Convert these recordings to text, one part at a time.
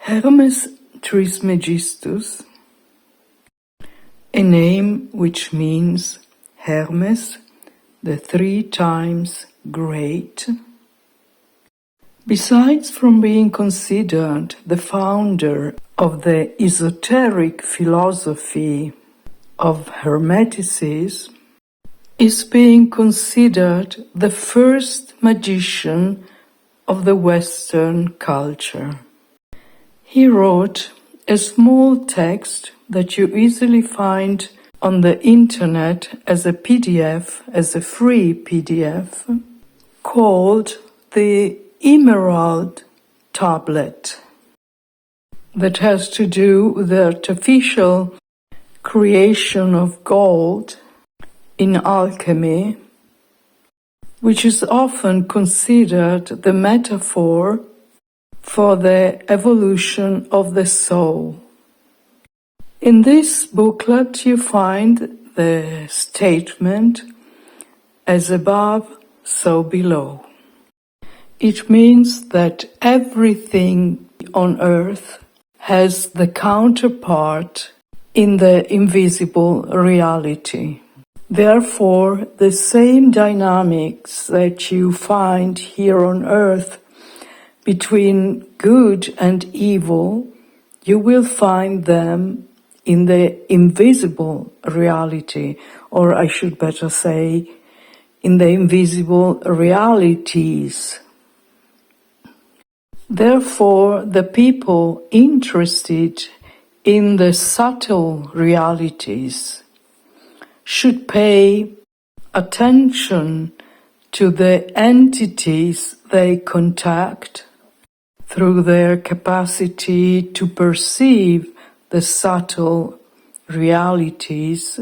Hermes Trismegistus, a name which means Hermes, the 3 times great. Besides from being considered the founder of the esoteric philosophy of Hermeticism, is being considered the first magician of the Western culture. He wrote a small text that you easily find on the internet as a PDF, as a free PDF, called the Emerald Tablet, that has to do with the artificial creation of gold in alchemy, which is often considered the metaphor for the evolution of the soul. In this booklet you find the statement, as above, so below. It means that everything on earth has the counterpart in the invisible reality. Therefore, the same dynamics that you find here on earth between good and evil, you will find them in the invisible reality, or I should better say, in the invisible realities. Therefore, the people interested in the subtle realities should pay attention to the entities they contact through their capacity to perceive the subtle realities,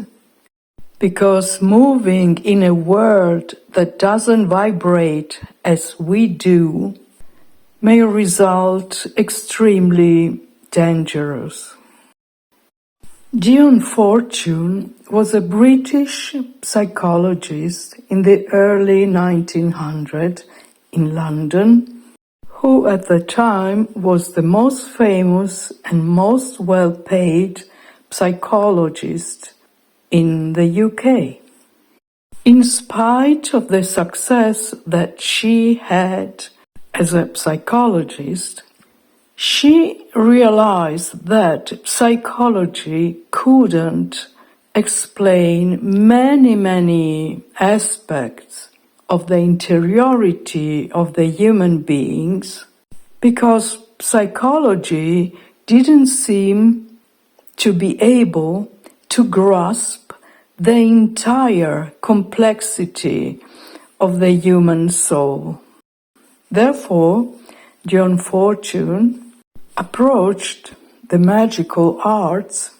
because moving in a world that doesn't vibrate as we do may result extremely dangerous. John Fortune was a British psychologist in the early 1900s in London, who at the time was the most famous and most well-paid psychologist in the UK. In spite of the success that she had as a psychologist, she realized that psychology couldn't explain many aspects of the interiority of the human beings, because psychology didn't seem to be able to grasp the entire complexity of the human soul. Therefore, John Fortune approached the magical arts,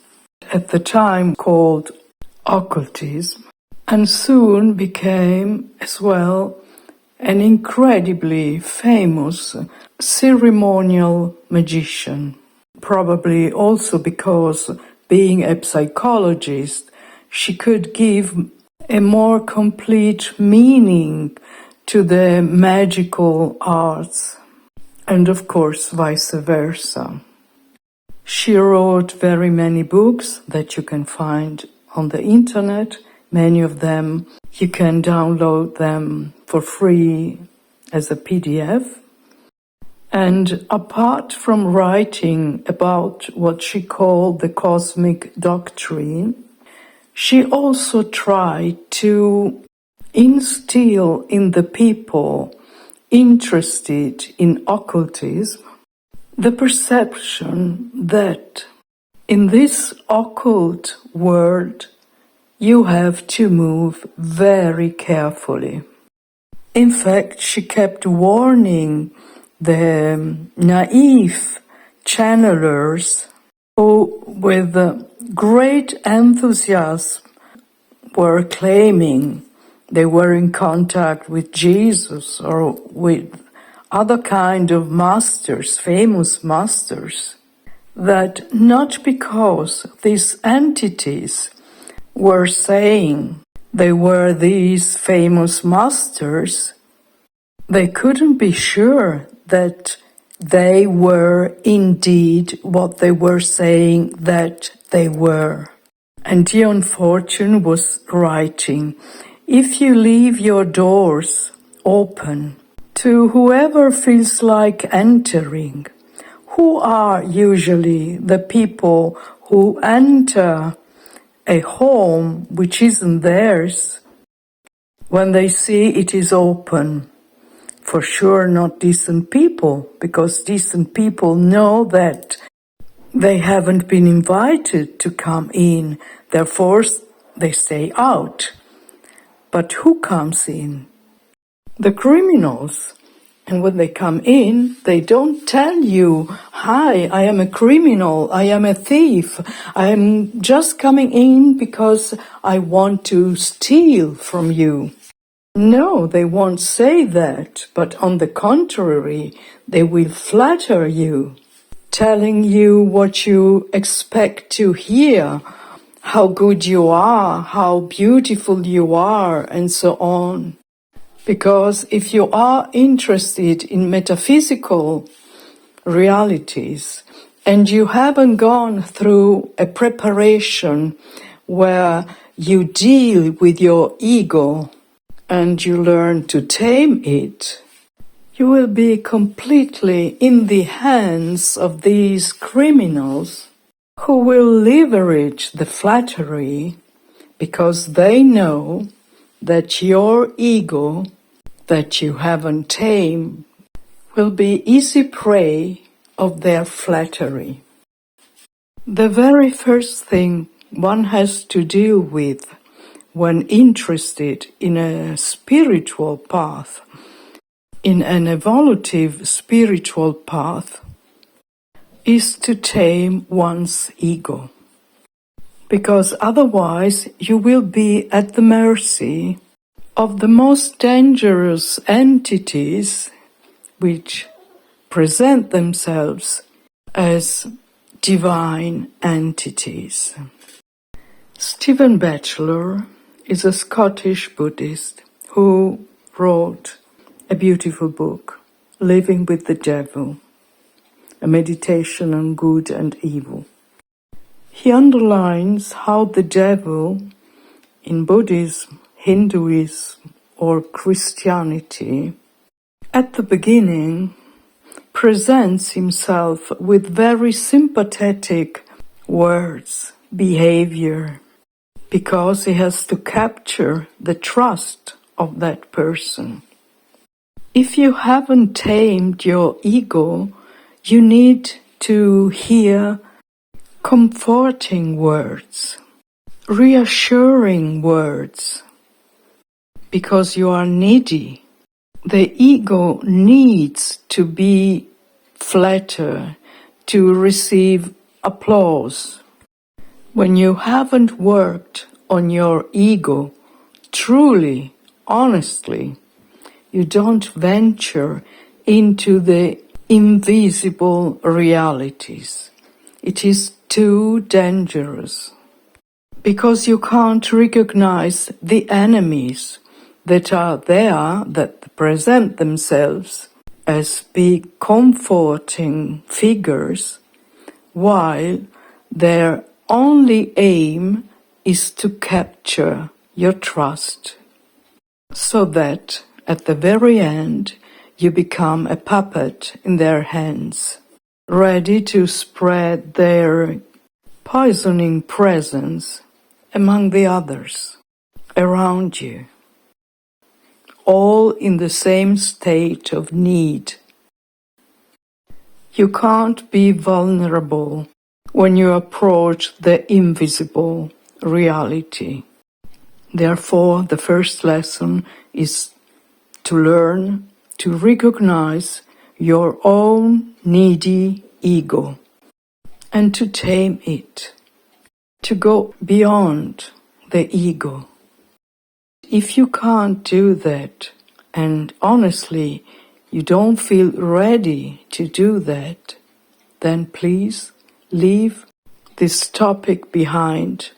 at the time called occultism, and soon became as well an incredibly famous ceremonial magician. Probably also because, being a psychologist, she could give a more complete meaning to the magical arts, and of course vice versa. She wrote very many books that you can find on the internet. Many of them you can download them for free as a PDF. And apart from writing about what she called the cosmic doctrine, she also tried to instill in the people interested in occultism the perception that in this occult world you have to move very carefully. In fact, she kept warning the naive channelers who, with great enthusiasm, were claiming they were in contact with Jesus or with other kind of masters, famous masters, that not because these entities were saying they were these famous masters, they couldn't be sure that they were indeed what they were saying that they were. And Dion Fortune was writing, if you leave your doors open to whoever feels like entering, who are usually the people who enter a home which isn't theirs when they see it is open? For sure not decent people, because decent people know that they haven't been invited to come in, therefore they stay out. But who comes in? The criminals. And when they come in, they don't tell you, hi, I am a criminal, I am a thief, I am just coming in because I want to steal from you. No, they won't say that, but on the contrary, they will flatter you, telling you what you expect to hear, how good you are, how beautiful you are, and so on. Because if you are interested in metaphysical realities and you haven't gone through a preparation where you deal with your ego and you learn to tame it, you will be completely in the hands of these criminals who will leverage the flattery because they know that your ego that you haven't tamed will be easy prey of their flattery. The very first thing one has to deal with when interested in a spiritual path, in an evolutive spiritual path, is to tame one's ego. Because otherwise you will be at the mercy of the most dangerous entities which present themselves as divine entities. Stephen Batchelor is a Scottish Buddhist who wrote a beautiful book, Living with the Devil, a meditation on good and evil. He underlines how the devil in Buddhism, Hinduism, or Christianity, at the beginning, presents himself with very sympathetic words, behavior, because he has to capture the trust of that person. If you haven't tamed your ego, you need to hear comforting words, reassuring words, because you are needy. The ego needs to be flattered, to receive applause. When you haven't worked on your ego truly, honestly, you don't venture into the invisible realities. It is too dangerous. Because you can't recognize the enemies that are there, that present themselves as big comforting figures, while their only aim is to capture your trust, so that at the very end you become a puppet in their hands, ready to spread their poisoning presence among the others around you, all in the same state of need. You can't be vulnerable when you approach the invisible reality. Therefore, the first lesson is to learn to recognize your own needy ego and to tame it, to go beyond the ego. If you can't do that, and honestly you don't feel ready to do that, then please leave this topic behind.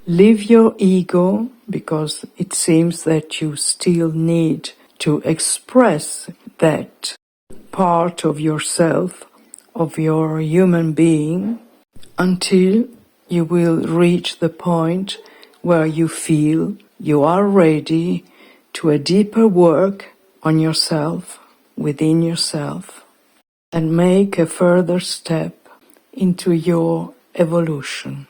Leave your ego, because it seems that you still need to express that part of yourself, of your human being, until you will reach the point where you feel you are ready to a deeper work on yourself, within yourself, and make a further step into your evolution.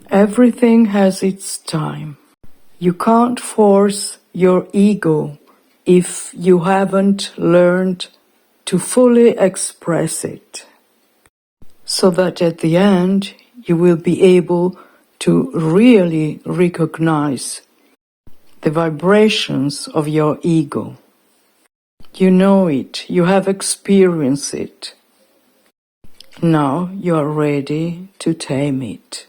Everything has its time. You can't force your ego if you haven't learned to fully express it, so that at the end you will be able to really recognize the vibrations of your ego. You know it, you have experienced it. Now you are ready to tame it.